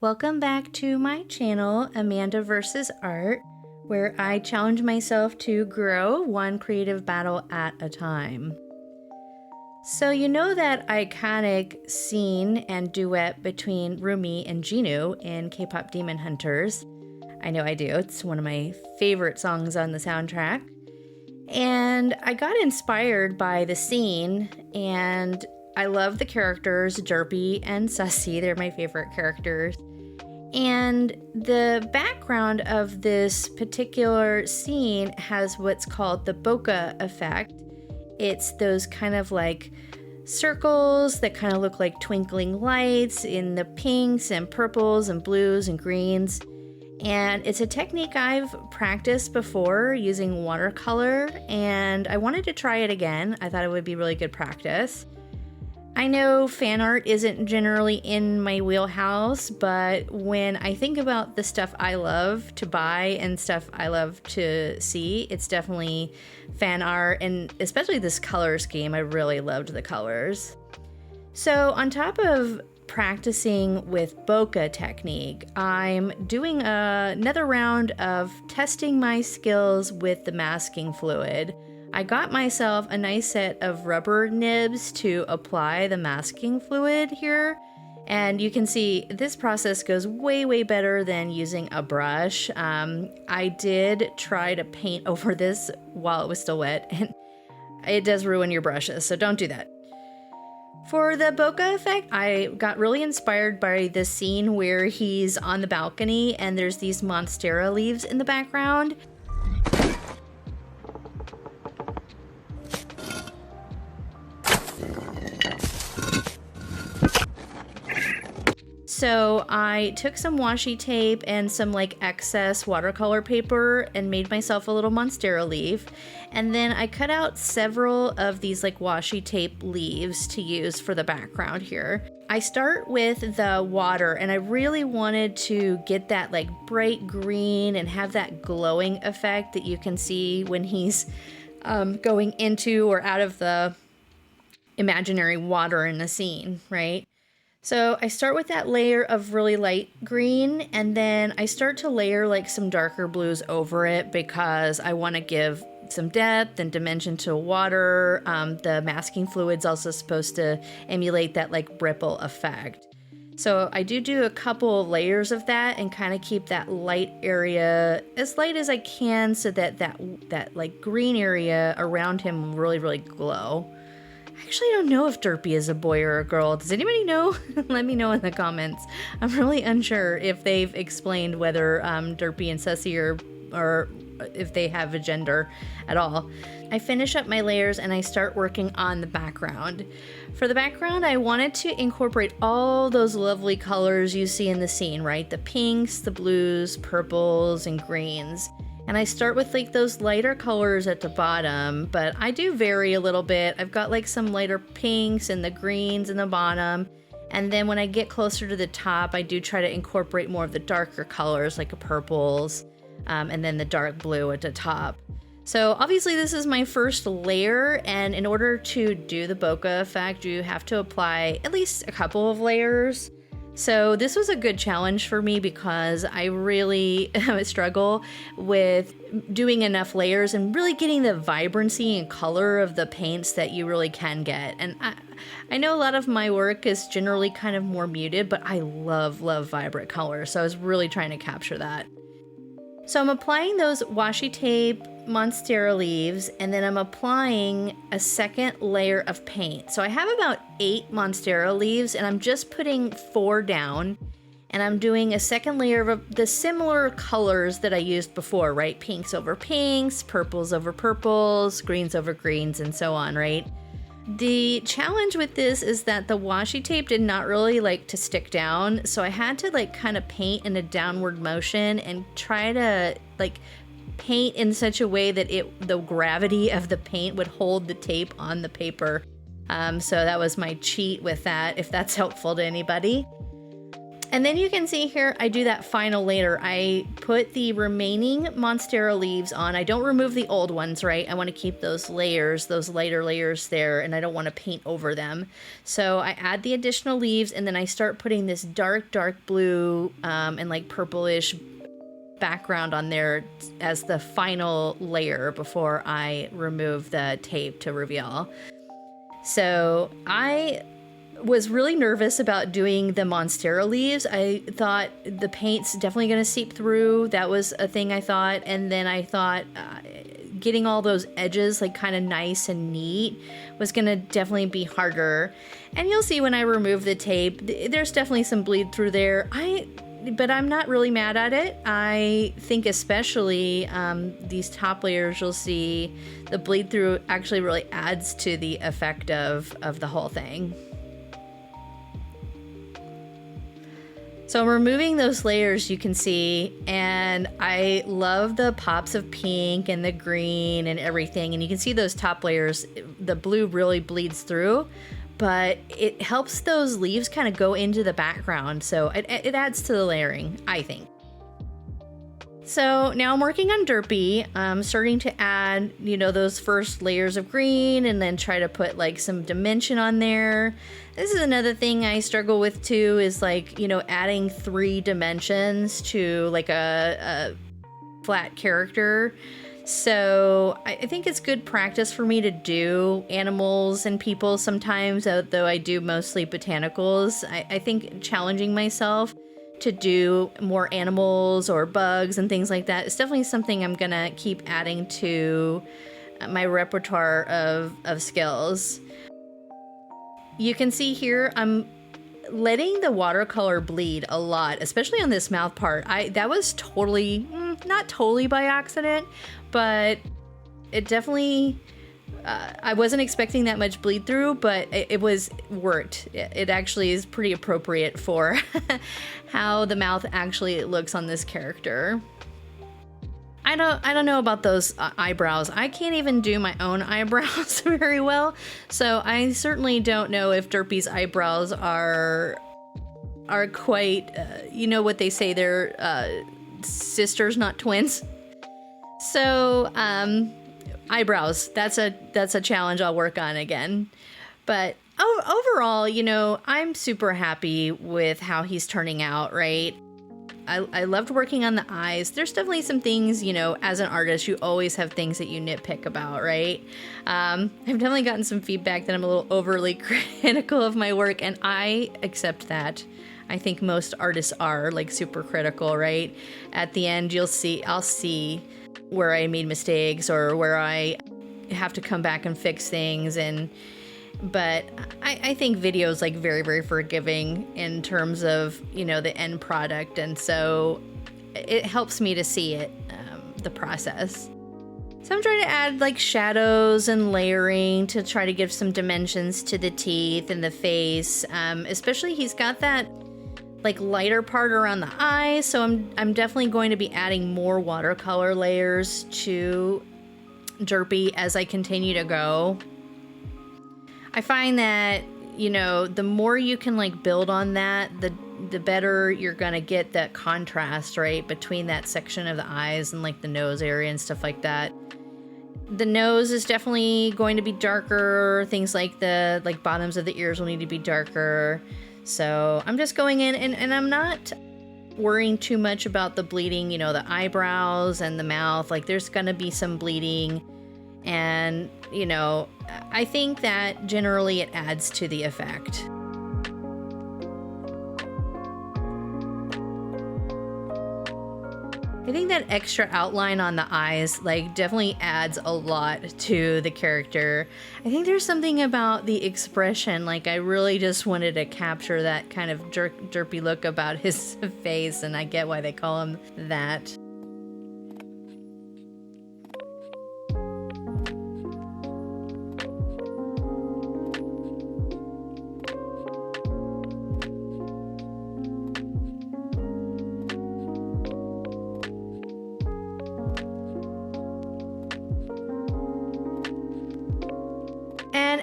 Welcome back to my channel, Amanda vs. Art, where I challenge myself to grow one creative battle at a time. So you know that iconic scene and duet between Rumi and Genu in K-pop Demon Hunters? I know I do. It's one of my favorite songs on the soundtrack. And I got inspired by the scene, and I love the characters, Derpy and Sussie. They're my favorite characters. And the background of this particular scene has what's called the bokeh effect. It's those kind of like circles that kind of look like twinkling lights in the pinks and purples and blues and greens. And it's a technique I've practiced before using watercolor, and I wanted to try it again. I thought it would be really good practice. I know fan art isn't generally in my wheelhouse, but when I think about the stuff I love to buy and stuff I love to see, it's definitely fan art, and especially this color scheme. I really loved the colors. So on top of practicing with bokeh technique, I'm doing another round of testing my skills with the masking fluid. I got myself a nice set of rubber nibs to apply the masking fluid here, and you can see this process goes way better than using a brush. I did try to paint over this while it was still wet, and it does ruin your brushes, so don't do that. For the bokeh effect, I got really inspired by the scene where he's on the balcony and there's these monstera leaves in the background. So I took some washi tape and some like excess watercolor paper and made myself a little monstera leaf. And then I cut out several of these like washi tape leaves to use for the background here. I start with the water, and I really wanted to get that like bright green and have that glowing effect that you can see when he's going into or out of the imaginary water in the scene, right? So I start with that layer of really light green, and then I start to layer like some darker blues over it because I want to give some depth and dimension to water. The masking fluid's also supposed to emulate that like ripple effect. So I do a couple of layers of that and kind of keep that light area as light as I can so that that like green area around him really glow. I actually don't know if Derpy is a boy or a girl. Does anybody know? Let me know in the comments. I'm really unsure if they've explained whether Derpy and Sussie or if they have a gender at all. I finish up my layers and I start working on the background. For the background, I wanted to incorporate all those lovely colors you see in the scene, right? The pinks, the blues, purples, and greens. And I start with like those lighter colors at the bottom, but I do vary a little bit. I've got like some lighter pinks and the greens in the bottom. And then when I get closer to the top, I do try to incorporate more of the darker colors like the purples, and then the dark blue at the top. So obviously this is my first layer, and in order to do the bokeh effect, you have to apply at least a couple of layers. So this was a good challenge for me because I really struggle with doing enough layers and really getting the vibrancy and color of the paints that you really can get. And I know a lot of my work is generally kind of more muted, but I love vibrant colors. So I was really trying to capture that. So I'm applying those washi tape monstera leaves, and then I'm applying a second layer of paint. So I have about 8 monstera leaves, and I'm just putting 4 down, and I'm doing a second layer of the similar colors that I used before, right? Pinks over pinks, purples over purples, greens over greens, and so on, right? The challenge with this is that the washi tape did not really like to stick down, so I had to like kind of paint in a downward motion and try to like paint in such a way that the gravity of the paint would hold the tape on the paper. So that was my cheat with that, if that's helpful to anybody. And then you can see here, I do that final layer. I put the remaining Monstera leaves on. I don't remove the old ones, right? I want to keep those layers, those lighter layers there, and I don't want to paint over them. So I add the additional leaves, and then I start putting this dark, dark blue and like purplish background on there as the final layer before I remove the tape to reveal. So I was really nervous about doing the Monstera leaves. I thought the paint's definitely going to seep through. That was a thing I thought. And then I thought getting all those edges like kind of nice and neat was going to definitely be harder. And you'll see when I remove the tape, there's definitely some bleed through there. But I'm not really mad at it. I think especially these top layers, you'll see the bleed through actually really adds to the effect of the whole thing. So I'm removing those layers, you can see, and I love the pops of pink and the green and everything. And you can see those top layers, the blue really bleeds through, but it helps those leaves kind of go into the background. So it adds to the layering, I think. So now I'm working on Derpy. I'm starting to add, you know, those first layers of green and then try to put like some dimension on there. This is another thing I struggle with too, is like, you know, adding 3 dimensions to like a flat character. So I think it's good practice for me to do animals and people sometimes, though I do mostly botanicals. I think challenging myself to do more animals or bugs and things like that is definitely something I'm gonna keep adding to my repertoire of skills. You can see here I'm letting the watercolor bleed a lot, especially on this mouth part. That was totally, not totally by accident, but it definitely, I wasn't expecting that much bleed through, but it was worked. It actually is pretty appropriate for how the mouth actually looks on this character. I don't know about those eyebrows. I can't even do my own eyebrows very well, so I certainly don't know if Derpy's eyebrows are quite, you know what they say, they're sisters, not twins. So eyebrows, that's a challenge I'll work on again. But overall, you know, I'm super happy with how he's turning out, right? I loved working on the eyes. There's definitely some things, you know, as an artist, you always have things that you nitpick about, right? I've definitely gotten some feedback that I'm a little overly critical of my work, and I accept that. I think most artists are like super critical, right? At the end, I'll see where I made mistakes or where I have to come back and fix things, but I think video is like very, very forgiving in terms of, you know, the end product. And so it helps me to see it, the process. So I'm trying to add like shadows and layering to try to give some dimensions to the teeth and the face. Especially he's got that like lighter part around the eyes. So I'm definitely going to be adding more watercolor layers to Derpy as I continue to go. I find that, you know, the more you can like build on that, the better you're gonna get that contrast, right, between that section of the eyes and like the nose area and stuff like that. The nose is definitely going to be darker. Things like the bottoms of the ears will need to be darker. So I'm just going in and I'm not worrying too much about the bleeding, you know, the eyebrows and the mouth. Like there's gonna be some bleeding. And, you know, I think that generally it adds to the effect. I think that extra outline on the eyes, like, definitely adds a lot to the character. I think there's something about the expression, like, I really just wanted to capture that kind of derpy look about his face, and I get why they call him that.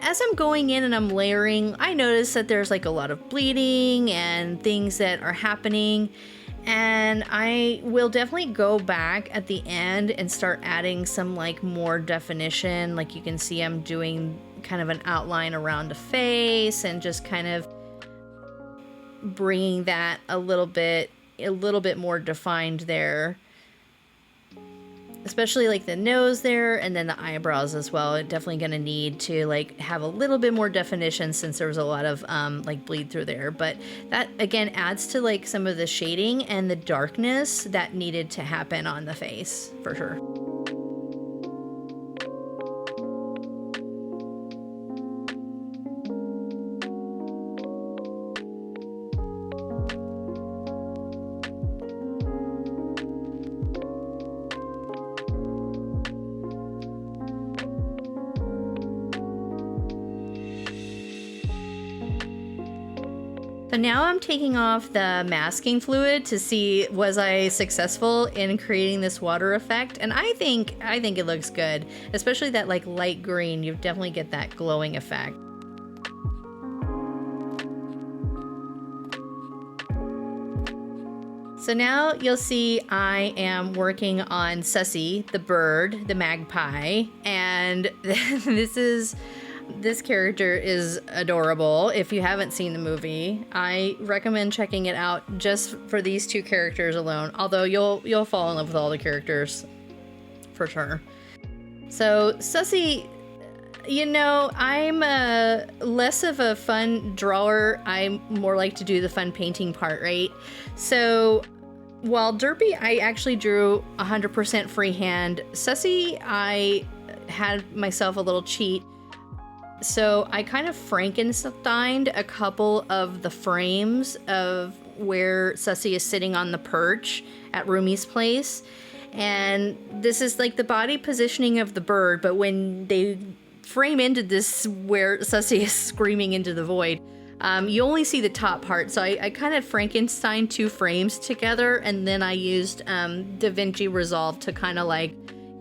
as I'm going in and I'm layering, I notice that there's like a lot of bleeding and things that are happening. And I will definitely go back at the end and start adding some like more definition. Like you can see I'm doing kind of an outline around the face and just kind of bringing that a little bit more defined there. Especially like the nose there and then the eyebrows as well. It's definitely going to need to like have a little bit more definition since there was a lot of like bleed through there. But that again adds to like some of the shading and the darkness that needed to happen on the face for sure. So now I'm taking off the masking fluid to see was I successful in creating this water effect, and I think it looks good, especially that like light green. You definitely get that glowing effect. So now you'll see I am working on Sussie, the bird, the magpie, and this character is adorable. If you haven't seen the movie, I recommend checking it out just for these two characters alone, although you'll fall in love with all the characters for sure. So Sussie, you know, I'm less of a fun drawer. I more like to do the fun painting part, right? So while Derpy, I actually drew 100% freehand. Sussie, I had myself a little cheat. So I kind of Frankensteined a couple of the frames of where Sussie is sitting on the perch at Rumi's place. And this is like the body positioning of the bird, but when they frame into this where Sussie is screaming into the void, you only see the top part. So I kind of Frankenstein two frames together, and then I used DaVinci Resolve to kind of like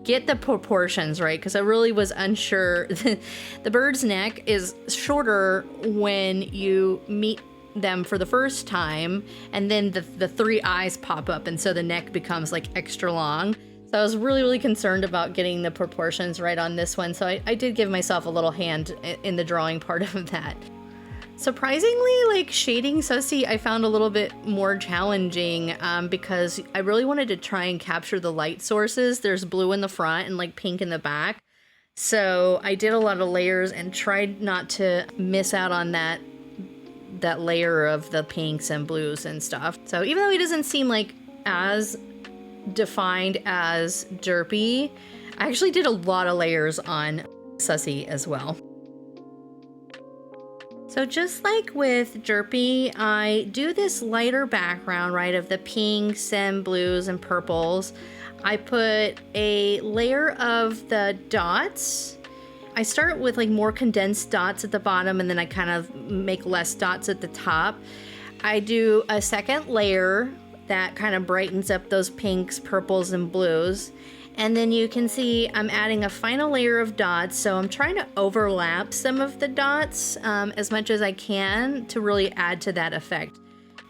get the proportions right, because I really was unsure. The bird's neck is shorter when you meet them for the first time, and then the three eyes pop up, and so the neck becomes like extra long. So I was really concerned about getting the proportions right on this one, so I did give myself a little hand in the drawing part of that. Surprisingly, like shading Sussie, I found a little bit more challenging because I really wanted to try and capture the light sources. There's blue in the front and like pink in the back. So I did a lot of layers and tried not to miss out on that layer of the pinks and blues and stuff. So even though he doesn't seem like as defined as Derpy, I actually did a lot of layers on Sussie as well. So just like with Derpy, I do this lighter background, right, of the pinks and blues and purples. I put a layer of the dots. I start with like more condensed dots at the bottom, and then I kind of make less dots at the top. I do a second layer that kind of brightens up those pinks, purples, and blues. And then you can see I'm adding a final layer of dots, so I'm trying to overlap some of the dots as much as I can to really add to that effect.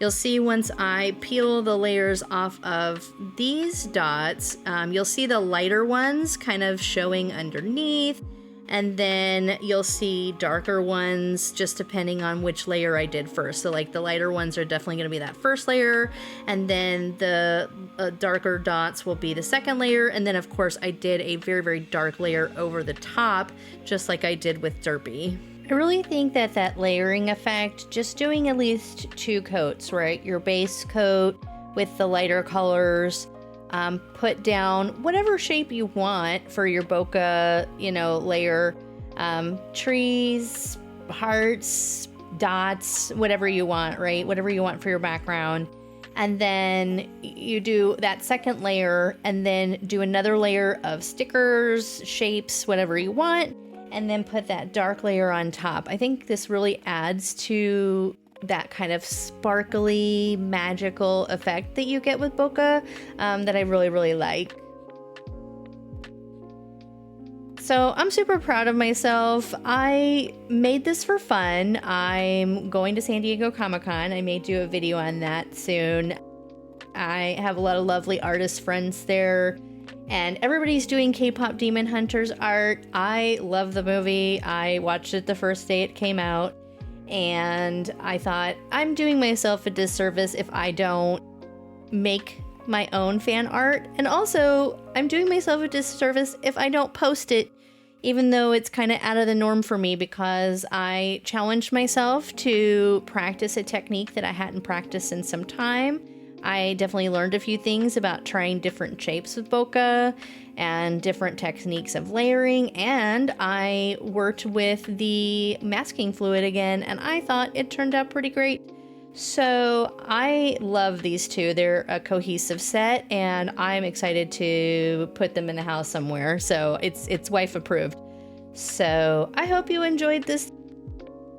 You'll see once I peel the layers off of these dots, you'll see the lighter ones kind of showing underneath, and then you'll see darker ones just depending on which layer I did first. So like the lighter ones are definitely going to be that first layer, and then the darker dots will be the second layer, and then of course I did a very dark layer over the top, just like I did with Derpy. I really think that layering effect, just doing at least 2 coats, right? Your base coat with the lighter colors, put down whatever shape you want for your bokeh, layer, trees, hearts, dots, whatever you want, right? Whatever you want for your background. And then you do that second layer and then do another layer of stickers, shapes, whatever you want, and then put that dark layer on top. I think this really adds to that kind of sparkly, magical effect that you get with bokeh that I really like. So I'm super proud of myself. I made this for fun. I'm going to San Diego Comic-Con. I may do a video on that soon. I have a lot of lovely artist friends there, and everybody's doing K-pop Demon Hunters art. I love the movie. I watched it the first day it came out, and I thought, I'm doing myself a disservice if I don't make my own fan art, and also I'm doing myself a disservice if I don't post it, even though it's kind of out of the norm for me, because I challenged myself to practice a technique that I hadn't practiced in some time. I definitely learned a few things about trying different shapes with bokeh and different techniques of layering, and I worked with the masking fluid again, and I thought it turned out pretty great. So I love these two. They're a cohesive set, and I'm excited to put them in the house somewhere. So it's wife approved. So I hope you enjoyed this.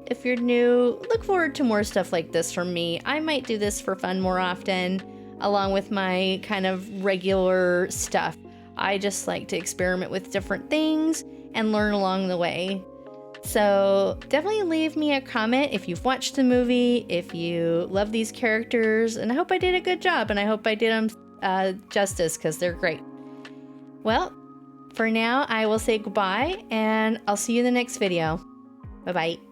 If you're new, look forward to more stuff like this from me. I might do this for fun more often, along with my kind of regular stuff. I just like to experiment with different things and learn along the way. So definitely leave me a comment if you've watched the movie, if you love these characters, and I hope I did a good job, and I hope I did them justice, because they're great. Well, for now, I will say goodbye, and I'll see you in the next video. Bye-bye.